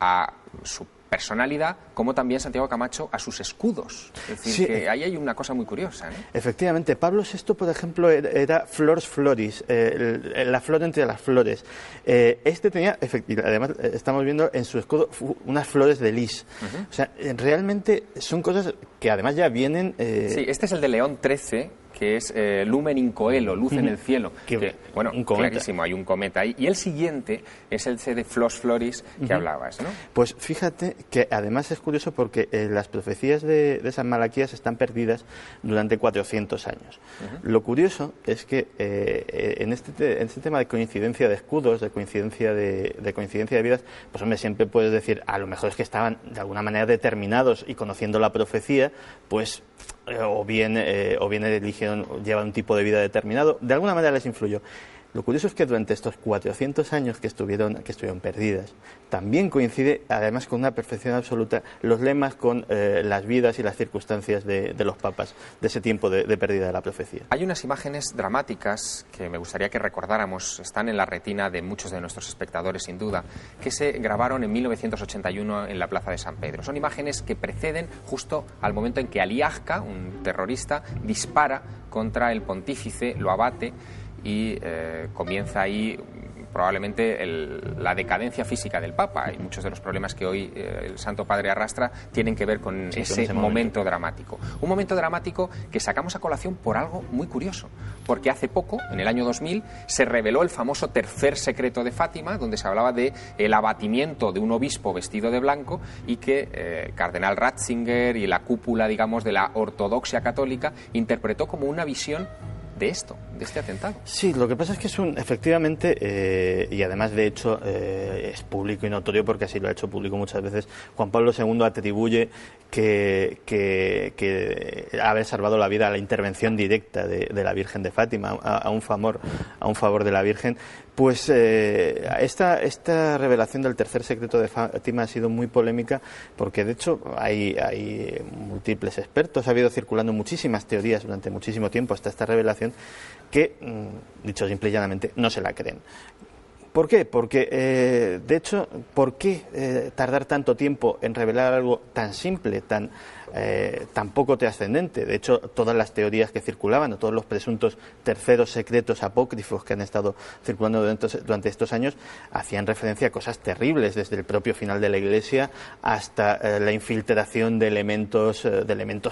a su personalidad como también, Santiago Camacho, a sus escudos. Es decir, sí, que ahí hay una cosa muy curiosa, ¿no? Efectivamente, Pablo VI, por ejemplo, era Flors Floris, la flor entre las flores. Este tenía, además, estamos viendo en su escudo unas flores de lis. O sea, realmente son cosas que además ya vienen... Sí, este es el de León XIII, que es Lumen in Coelo, luz en el cielo. Bueno, clarísimo, hay un cometa ahí. Y el siguiente es el de Flos Floris que hablabas, ¿no? Pues fíjate que además es curioso porque las profecías de San Malaquías están perdidas durante 400 años. Lo curioso es que en este tema de coincidencia de escudos, de coincidencia de vidas, pues hombre, siempre puedes decir, a lo mejor es que estaban de alguna manera determinados y conociendo la profecía, pues... o bien eligieron llevar un tipo de vida determinado, de alguna manera les influyó. Lo curioso es que durante estos 400 años que estuvieron perdidas, también coincide, además con una perfección absoluta, los lemas con las vidas y las circunstancias de los papas de ese tiempo de pérdida de la profecía. Hay unas imágenes dramáticas que me gustaría que recordáramos, están en la retina de muchos de nuestros espectadores, sin duda, que se grabaron en 1981 en la Plaza de San Pedro. Son imágenes que preceden justo al momento en que Ali Agca, un terrorista, dispara contra el pontífice, lo abate, y comienza ahí probablemente la decadencia física del Papa, y muchos de los problemas que hoy el Santo Padre arrastra tienen que ver con ese momento dramático. Un momento dramático que sacamos a colación por algo muy curioso, porque hace poco, en el año 2000, se reveló el famoso tercer secreto de Fátima, donde se hablaba de el abatimiento de un obispo vestido de blanco y que Cardenal Ratzinger y la cúpula, digamos, de la ortodoxia católica interpretó como una visión de este atentado. Sí, lo que pasa es que es efectivamente, y además de hecho es público y notorio porque así lo ha hecho público muchas veces, Juan Pablo II atribuye que haber salvado la vida a la intervención directa de la Virgen de Fátima, a un favor de la Virgen. Pues esta revelación del tercer secreto de Fátima ha sido muy polémica porque de hecho hay múltiples expertos, ha habido circulando muchísimas teorías durante muchísimo tiempo hasta esta revelación que, dicho simple y llanamente, no se la creen. ¿Por qué? Porque, de hecho, ¿por qué tardar tanto tiempo en revelar algo tan simple, tan poco trascendente? De hecho, todas las teorías que circulaban, o todos los presuntos terceros secretos apócrifos que han estado circulando durante estos años, hacían referencia a cosas terribles, desde el propio final de la Iglesia hasta la infiltración de elementos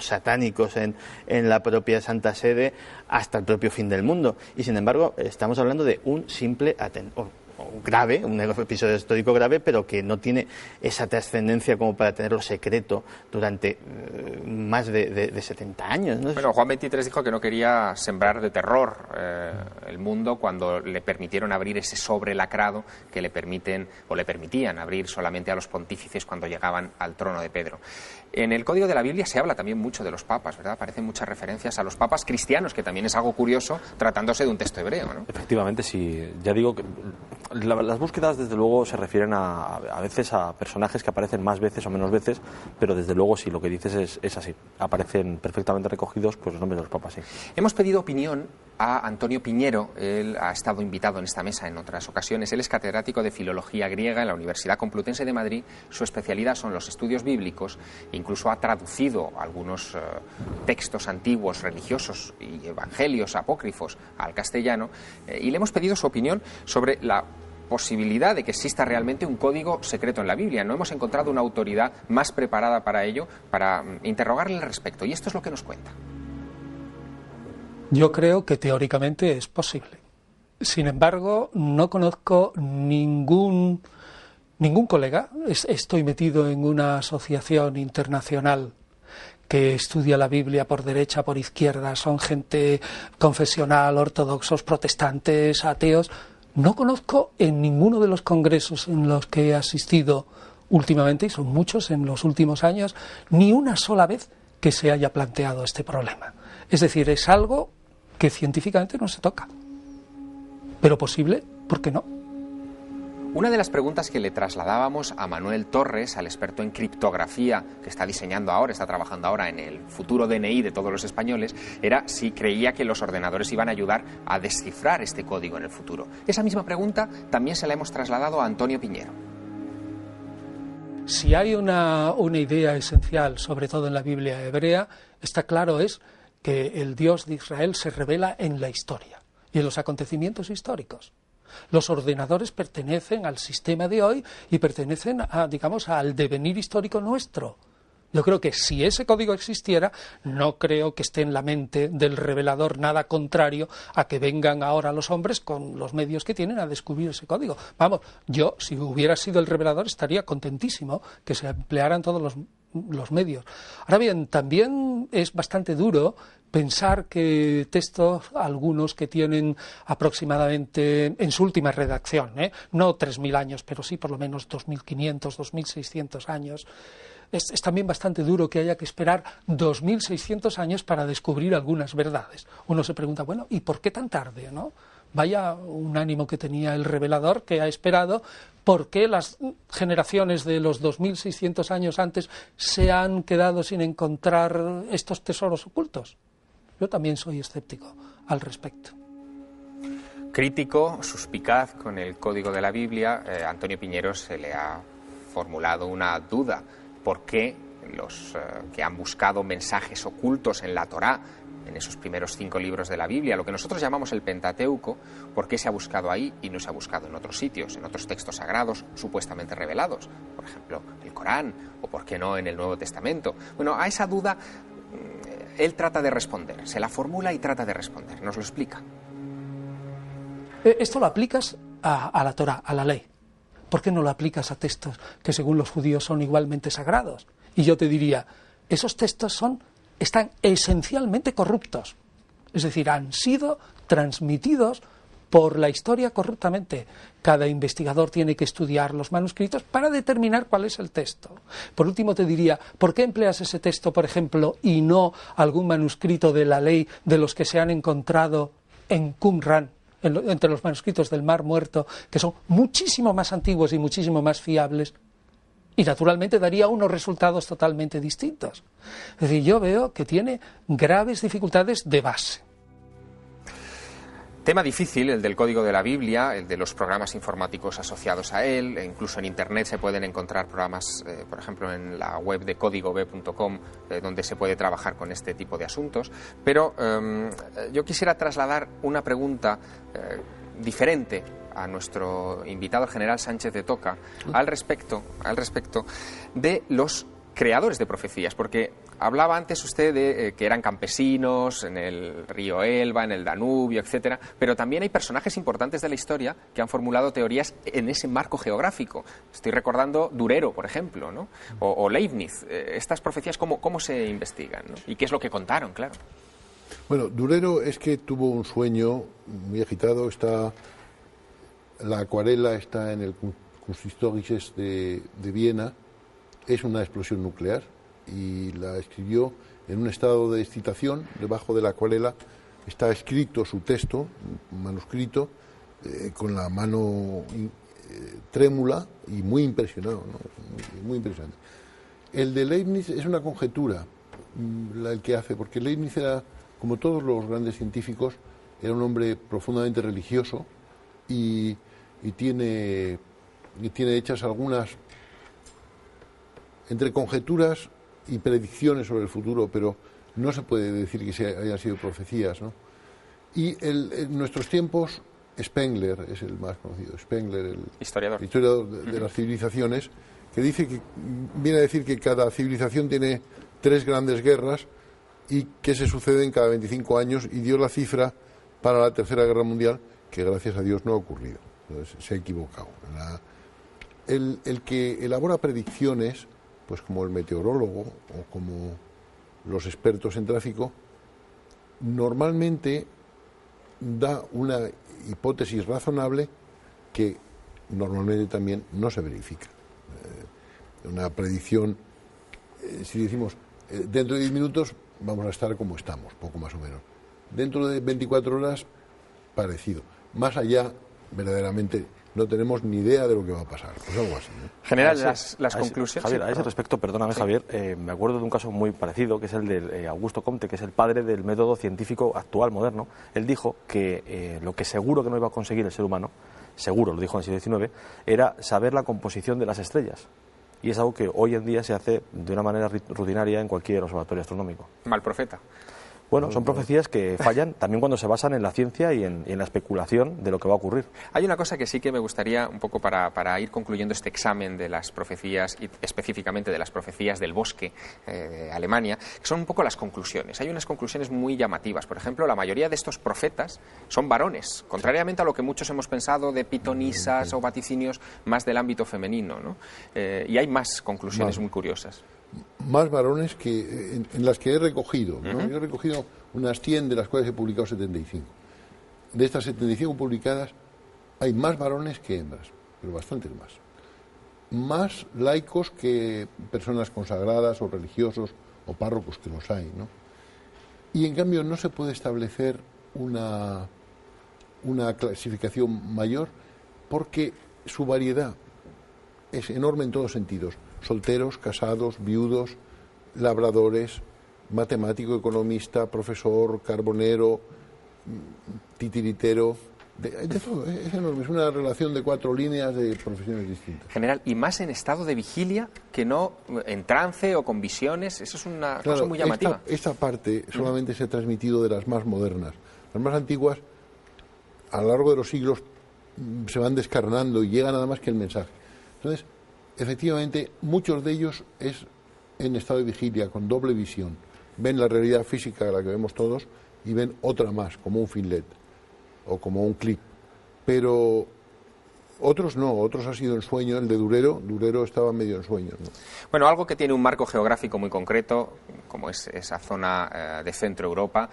satánicos en la propia Santa Sede, hasta el propio fin del mundo. Y, sin embargo, estamos hablando de un simple grave, un episodio histórico grave, pero que no tiene esa trascendencia como para tenerlo secreto durante más de 70 años, ¿no? Bueno, Juan XXIII dijo que no quería sembrar de terror el mundo cuando le permitieron abrir ese sobre lacrado que le permitían abrir solamente a los pontífices cuando llegaban al trono de Pedro. En el Código de la Biblia se habla también mucho de los papas, ¿verdad? Aparecen muchas referencias a los papas cristianos, que también es algo curioso tratándose de un texto hebreo, ¿no? Efectivamente, sí. Ya digo que las búsquedas, desde luego, se refieren a veces a personajes que aparecen más veces o menos veces, pero desde luego, sí, lo que dices es así. Aparecen perfectamente recogidos pues los nombres de los papas, sí. Hemos pedido opinión a Antonio Piñero. Él ha estado invitado en esta mesa en otras ocasiones. Él es catedrático de Filología Griega en la Universidad Complutense de Madrid. Su especialidad son los estudios bíblicos. Incluso ha traducido algunos textos antiguos, religiosos y evangelios apócrifos al castellano. Y le hemos pedido su opinión sobre la posibilidad de que exista realmente un código secreto en la Biblia. No hemos encontrado una autoridad más preparada para ello, para interrogarle al respecto. Y esto es lo que nos cuenta. Yo creo que teóricamente es posible. Sin embargo, no conozco ningún colega. Estoy metido en una asociación internacional que estudia la Biblia por derecha, por izquierda. Son gente confesional, ortodoxos, protestantes, ateos. No conozco en ninguno de los congresos en los que he asistido últimamente, y son muchos en los últimos años, ni una sola vez que se haya planteado este problema. Es decir, es algo que científicamente no se toca. Pero posible, ¿por qué no? Una de las preguntas que le trasladábamos a Manuel Torres, al experto en criptografía que está trabajando ahora en el futuro DNI de todos los españoles, era si creía que los ordenadores iban a ayudar a descifrar este código en el futuro. Esa misma pregunta también se la hemos trasladado a Antonio Piñero. Si hay una idea esencial, sobre todo en la Biblia hebrea, está claro es que el Dios de Israel se revela en la historia y en los acontecimientos históricos. Los ordenadores pertenecen al sistema de hoy y pertenecen al devenir histórico nuestro. Yo creo que si ese código existiera, no creo que esté en la mente del revelador nada contrario a que vengan ahora los hombres con los medios que tienen a descubrir ese código. Vamos, yo, si hubiera sido el revelador, estaría contentísimo que se emplearan todos los medios. Ahora bien, también es bastante duro pensar que textos, algunos que tienen aproximadamente en su última redacción, no 3.000 años, pero sí por lo menos 2.500, 2.600 años, es también bastante duro que haya que esperar 2.600 años para descubrir algunas verdades. Uno se pregunta, bueno, ¿y por qué tan tarde, no? Vaya un ánimo que tenía el revelador, que ha esperado. ¿Por qué las generaciones de los 2.600 años antes se han quedado sin encontrar estos tesoros ocultos? Yo también soy escéptico al respecto. Crítico, suspicaz con el código de la Biblia, Antonio Piñero se le ha formulado una duda. ¿Por qué los que han buscado mensajes ocultos en la Torá, en esos primeros 5 libros de la Biblia, lo que nosotros llamamos el Pentateuco, por qué se ha buscado ahí y no se ha buscado en otros sitios, en otros textos sagrados supuestamente revelados? Por ejemplo, el Corán, o por qué no en el Nuevo Testamento. Bueno, a esa duda él trata de responder, se la formula y trata de responder. ¿Nos lo explica? Esto lo aplicas a la Torá, a la ley. ¿Por qué no lo aplicas a textos que según los judíos son igualmente sagrados? Y yo te diría, esos textos están esencialmente corruptos. Es decir, han sido transmitidos por la historia corruptamente. Cada investigador tiene que estudiar los manuscritos para determinar cuál es el texto. Por último te diría, ¿por qué empleas ese texto, por ejemplo, y no algún manuscrito de la ley de los que se han encontrado en Qumran, entre los manuscritos del Mar Muerto, que son muchísimo más antiguos y muchísimo más fiables? Y naturalmente daría unos resultados totalmente distintos. Es decir, yo veo que tiene graves dificultades de base. Tema difícil, el del código de la Biblia, el de los programas informáticos asociados a él. Incluso en Internet se pueden encontrar programas, por ejemplo, en la web de códigob.com, donde se puede trabajar con este tipo de asuntos. Pero yo quisiera trasladar una pregunta diferente a nuestro invitado, el general Sánchez de Toca, al respecto de los creadores de profecías, porque Hablaba antes usted de que eran campesinos en el río Elba, en el Danubio, etcétera, pero también hay personajes importantes de la historia que han formulado teorías en ese marco geográfico. Estoy recordando Durero, por ejemplo, ¿no? o Leibniz. Estas profecías, ¿cómo se investigan, ¿no? ¿Y qué es lo que contaron, claro? Bueno, Durero es que tuvo un sueño muy agitado. La acuarela está en el Kunsthistorisches de Viena. Es una explosión nuclear y la escribió en un estado de excitación. Debajo de la acuarela está escrito su texto, manuscrito, con la mano trémula y muy impresionado, ¿no? Muy impresionante. El de Leibniz es una conjetura el que hace, porque Leibniz era, como todos los grandes científicos, era un hombre profundamente religioso y tiene hechas algunas entre conjeturas y predicciones sobre el futuro, pero no se puede decir que hayan sido profecías, ¿no? Y en nuestros tiempos, Spengler es el más conocido, Spengler, el historiador de las civilizaciones, que viene a decir que cada civilización tiene 3 grandes guerras y que se suceden cada 25 años, y dio la cifra para la Tercera Guerra Mundial, que gracias a Dios no ha ocurrido. Entonces, se ha equivocado. El que elabora predicciones, pues como el meteorólogo o como los expertos en tráfico, normalmente da una hipótesis razonable que normalmente también no se verifica. Una predicción, si decimos dentro de 10 minutos vamos a estar como estamos, poco más o menos. Dentro de 24 horas, parecido. Más allá, verdaderamente, no tenemos ni idea de lo que va a pasar. Pues algo así, ¿no? General, las conclusiones. Javier, a ese respecto, perdóname, sí. Javier, me acuerdo de un caso muy parecido, que es el de Augusto Comte, que es el padre del método científico actual, moderno. Él dijo que lo que seguro que no iba a conseguir el ser humano, seguro, lo dijo en el siglo XIX, era saber la composición de las estrellas. Y es algo que hoy en día se hace de una manera rutinaria en cualquier observatorio astronómico. Mal profeta. Bueno, son profecías que fallan también cuando se basan en la ciencia y en la especulación de lo que va a ocurrir. Hay una cosa que sí que me gustaría, un poco para ir concluyendo este examen de las profecías, y específicamente de las profecías del bosque de Alemania, que son un poco las conclusiones. Hay unas conclusiones muy llamativas. Por ejemplo, la mayoría de estos profetas son varones, contrariamente a lo que muchos hemos pensado de pitonisas o vaticinios más del ámbito femenino, ¿no? Y hay más conclusiones muy curiosas. Más varones que en las que he recogido, ¿no? Yo he recogido unas 100, de las cuales he publicado 75. De estas 75 publicadas hay más varones que hembras, pero bastantes más. Más laicos que personas consagradas o religiosos o párrocos, que los hay, ¿no? Y en cambio no se puede establecer una clasificación mayor, porque su variedad es enorme en todos sentidos. Solteros, casados, viudos, labradores, matemático, economista, profesor, carbonero, titiritero, de todo. Es enorme, es una relación de 4 líneas de profesiones distintas. General, y más en estado de vigilia que no en trance o con visiones. Eso es una cosa muy llamativa. Esta parte solamente se ha transmitido de las más modernas. Las más antiguas, a lo largo de los siglos, se van descarnando y llega nada más que el mensaje. Entonces, efectivamente, muchos de ellos es en estado de vigilia, con doble visión. Ven la realidad física, la que vemos todos, y ven otra más, como un film LED o como un clip. Pero otros no, otros ha sido en sueño. El de Durero estaba medio en sueño, ¿no? Bueno, algo que tiene un marco geográfico muy concreto, como es esa zona de Centro Europa,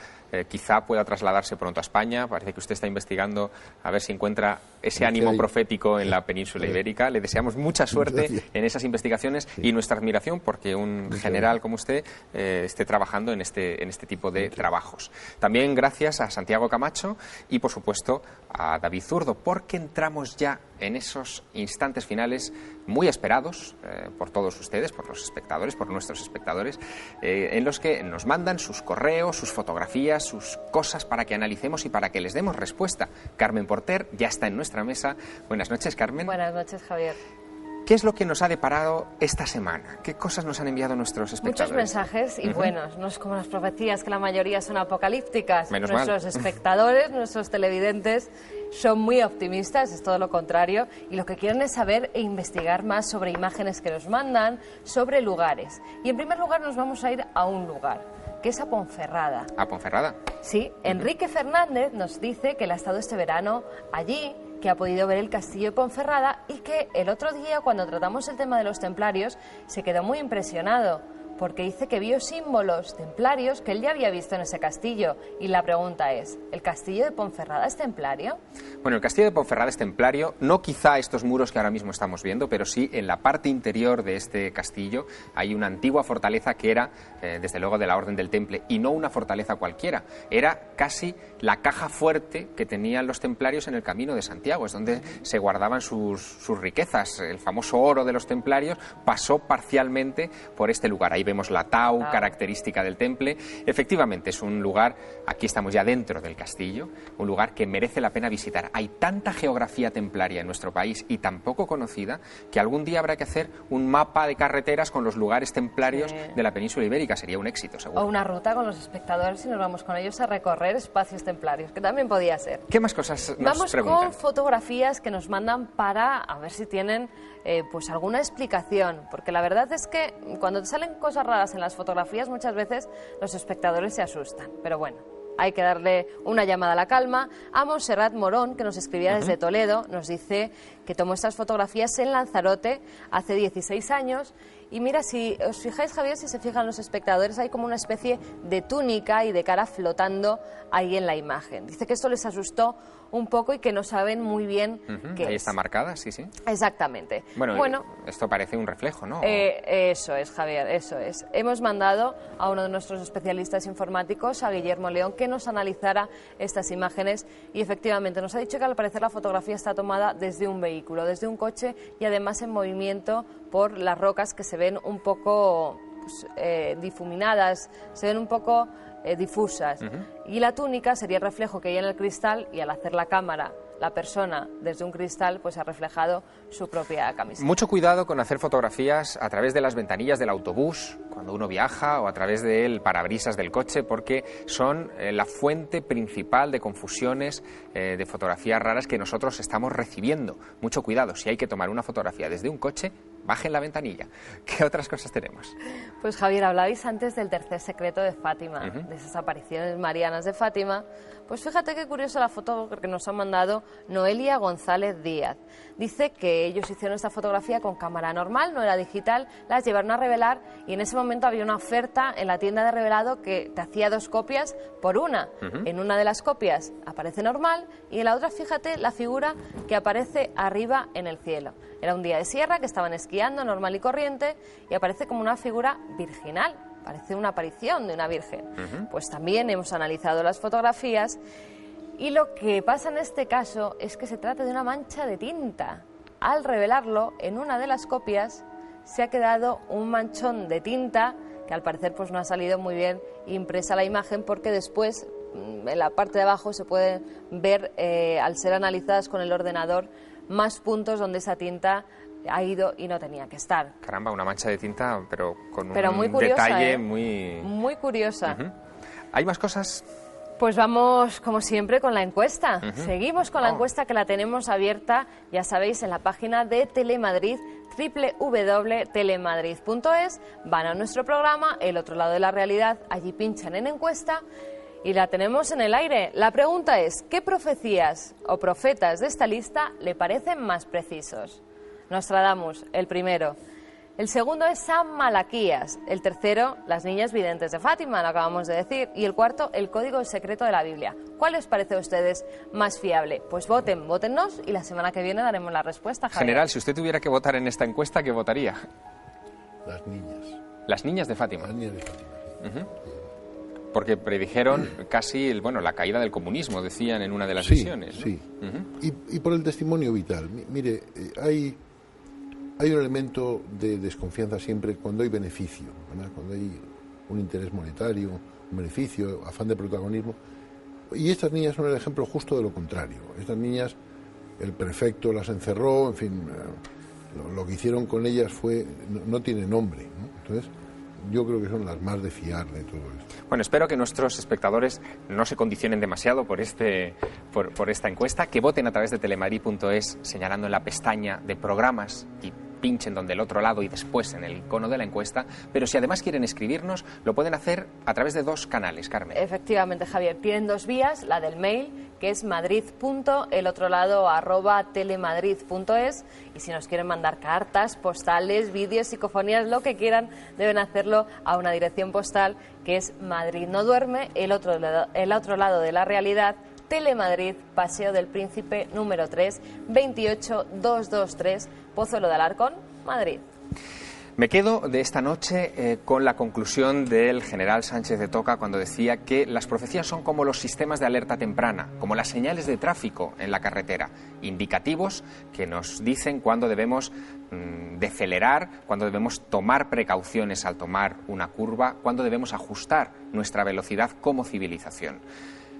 quizá pueda trasladarse pronto a España. Parece que usted está investigando a ver si encuentra ese ánimo profético en la península ibérica. Le deseamos mucha suerte en esas investigaciones y nuestra admiración porque un general como usted esté trabajando en este tipo de trabajos. También gracias a Santiago Camacho y, por supuesto, a David Zurdo, porque entramos ya en esos instantes finales muy esperados por todos ustedes, por los espectadores, por nuestros espectadores, en los que nos mandan sus correos, sus fotografías, sus cosas para que analicemos y para que les demos respuesta. Carmen Porter ya está en nuestra mesa. Buenas noches, Carmen. Buenas noches, Javier. ¿Qué es lo que nos ha deparado esta semana? ¿Qué cosas nos han enviado nuestros espectadores? Muchos mensajes y buenos, no es como las profecías que la mayoría son apocalípticas. Menos nuestros mal. espectadores, nuestros televidentes son muy optimistas, es todo lo contrario, y lo que quieren es saber e investigar más sobre imágenes que nos mandan, sobre lugares. Y en primer lugar nos vamos a ir a un lugar, que es a Ponferrada. ¿A Ponferrada? Sí, Enrique Fernández nos dice que él ha estado este verano allí, que ha podido ver el castillo de Ponferrada y que el otro día, cuando tratamos el tema de los templarios, se quedó muy impresionado, porque dice que vio símbolos templarios que él ya había visto en ese castillo. Y la pregunta es, ¿el castillo de Ponferrada es templario? Bueno, el castillo de Ponferrada es templario, no quizá estos muros que ahora mismo estamos viendo, pero sí en la parte interior de este castillo hay una antigua fortaleza que era, desde luego, de la Orden del Temple, y no una fortaleza cualquiera. Era casi la caja fuerte que tenían los templarios en el Camino de Santiago, es donde se guardaban sus riquezas. El famoso oro de los templarios pasó parcialmente por este lugar. Ahí vemos la tau, característica del temple. Efectivamente, es un lugar, aquí estamos ya dentro del castillo, un lugar que merece la pena visitar. Hay tanta geografía templaria en nuestro país y tan poco conocida que algún día habrá que hacer un mapa de carreteras con los lugares templarios de la península ibérica. Sería un éxito, seguro. O una ruta con los espectadores y nos vamos con ellos a recorrer espacios templarios, que también podía ser. ¿Qué más cosas nos Vamos preguntan? con fotografías que nos mandan para a ver si tienen pues alguna explicación, porque la verdad es que cuando te salen cosas raras en las fotografías muchas veces los espectadores se asustan, pero bueno, hay que darle una llamada a la calma. A Montserrat Morón, que nos escribía desde Toledo, nos dice que tomó estas fotografías en Lanzarote hace 16 años. Y mira, si os fijáis, Javier, si se fijan los espectadores, hay como una especie de túnica y de cara flotando ahí en la imagen. Dice que esto les asustó un poco y que no saben muy bien qué Ahí es. está marcada, sí, sí. Exactamente. Bueno, esto parece un reflejo, ¿no? Eso es, Javier, eso es. Hemos mandado a uno de nuestros especialistas informáticos, a Guillermo León, que nos analizara estas imágenes y efectivamente nos ha dicho que al parecer la fotografía está tomada desde un vehículo, desde un coche y además en movimiento por las rocas que se ven un poco difuminadas, se ven un poco difusas. Y la túnica sería el reflejo que hay en el cristal y al hacer la cámara, la persona desde un cristal pues ha reflejado su propia camiseta. Mucho cuidado con hacer fotografías a través de las ventanillas del autobús, cuando uno viaja, o a través del parabrisas del coche, porque son la fuente principal de confusiones, de fotografías raras que nosotros estamos recibiendo. Mucho cuidado, si hay que tomar una fotografía desde un coche, bajen la ventanilla. ¿Qué otras cosas tenemos? Pues Javier, hablabais antes del tercer secreto de Fátima, de esas apariciones marianas de Fátima. Pues fíjate qué curiosa la foto que nos ha mandado Noelia González Díaz. Dice que ellos hicieron esta fotografía con cámara normal, no era digital, las llevaron a revelar y en ese momento había una oferta en la tienda de revelado que te hacía 2 copias por una. En una de las copias aparece normal y en la otra, fíjate, la figura que aparece arriba en el cielo. Era un día de sierra que estaban esquiando normal y corriente y aparece como una figura virginal. Parece una aparición de una virgen. Pues también hemos analizado las fotografías y lo que pasa en este caso es que se trata de una mancha de tinta. Al revelarlo, en una de las copias se ha quedado un manchón de tinta que al parecer pues no ha salido muy bien impresa la imagen, porque después en la parte de abajo se puede ver, al ser analizadas con el ordenador, más puntos donde esa tinta ha ido y no tenía que estar. Caramba, una mancha de tinta, pero con muy un curiosa, detalle muy curiosa. ¿Hay más cosas? Pues vamos, como siempre, con la encuesta. Seguimos con la encuesta, que la tenemos abierta, ya sabéis, en la página de Telemadrid, www.telemadrid.es. Van a nuestro programa, El otro lado de la realidad, allí pinchan en encuesta y la tenemos en el aire. La pregunta es, ¿qué profecías o profetas de esta lista le parecen más precisos? Nostradamus, el primero. El segundo es San Malaquías. El tercero, las niñas videntes de Fátima, lo acabamos de decir. Y el cuarto, el código secreto de la Biblia. ¿Cuál les parece a ustedes más fiable? Pues votennos y la semana que viene daremos la respuesta, Javier. General, si usted tuviera que votar en esta encuesta, ¿qué votaría? Las niñas. Las niñas de Fátima. Las niñas de Fátima. Porque predijeron casi la caída del comunismo, decían en una de las visiones, ¿no? Sí. Y por el testimonio vital. Mire, hay un elemento de desconfianza siempre cuando hay beneficio, ¿verdad? Cuando hay un interés monetario, un beneficio, afán de protagonismo. Y estas niñas son el ejemplo justo de lo contrario. Estas niñas, el prefecto las encerró, en fin, lo que hicieron con ellas no tiene nombre, ¿no? Entonces, yo creo que son las más de fiar de todo esto. Bueno, espero que nuestros espectadores no se condicionen demasiado por esta encuesta, que voten a través de telemadrid.es señalando en la pestaña de programas y pinchen donde el otro lado y después en el icono de la encuesta, pero si además quieren escribirnos, lo pueden hacer a través de 2 canales, Carmen. Efectivamente, Javier, tienen 2 vías, la del mail, que es madrid.elotrolado@telemadrid.es, y si nos quieren mandar cartas, postales, vídeos, psicofonías, lo que quieran, deben hacerlo a una dirección postal que es Madrid no duerme, el otro lado de la realidad, Telemadrid, Paseo del Príncipe número 3, 28223, Pozuelo de Alarcón, Madrid. Me quedo de esta noche con la conclusión del general Sánchez de Toca cuando decía que las profecías son como los sistemas de alerta temprana, como las señales de tráfico en la carretera, indicativos que nos dicen cuándo debemos decelerar, cuándo debemos tomar precauciones al tomar una curva, cuándo debemos ajustar nuestra velocidad como civilización.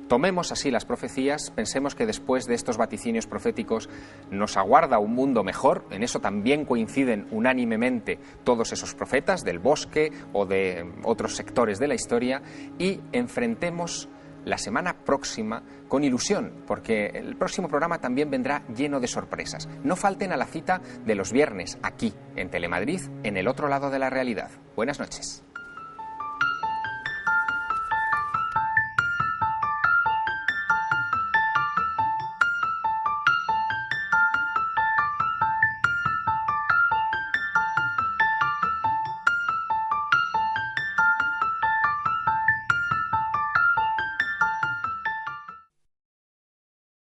Tomemos así las profecías, pensemos que después de estos vaticinios proféticos nos aguarda un mundo mejor, en eso también coinciden unánimemente todos esos profetas del Bosque o de otros sectores de la historia, y enfrentemos la semana próxima con ilusión, porque el próximo programa también vendrá lleno de sorpresas. No falten a la cita de los viernes aquí en Telemadrid, en el otro lado de la realidad. Buenas noches.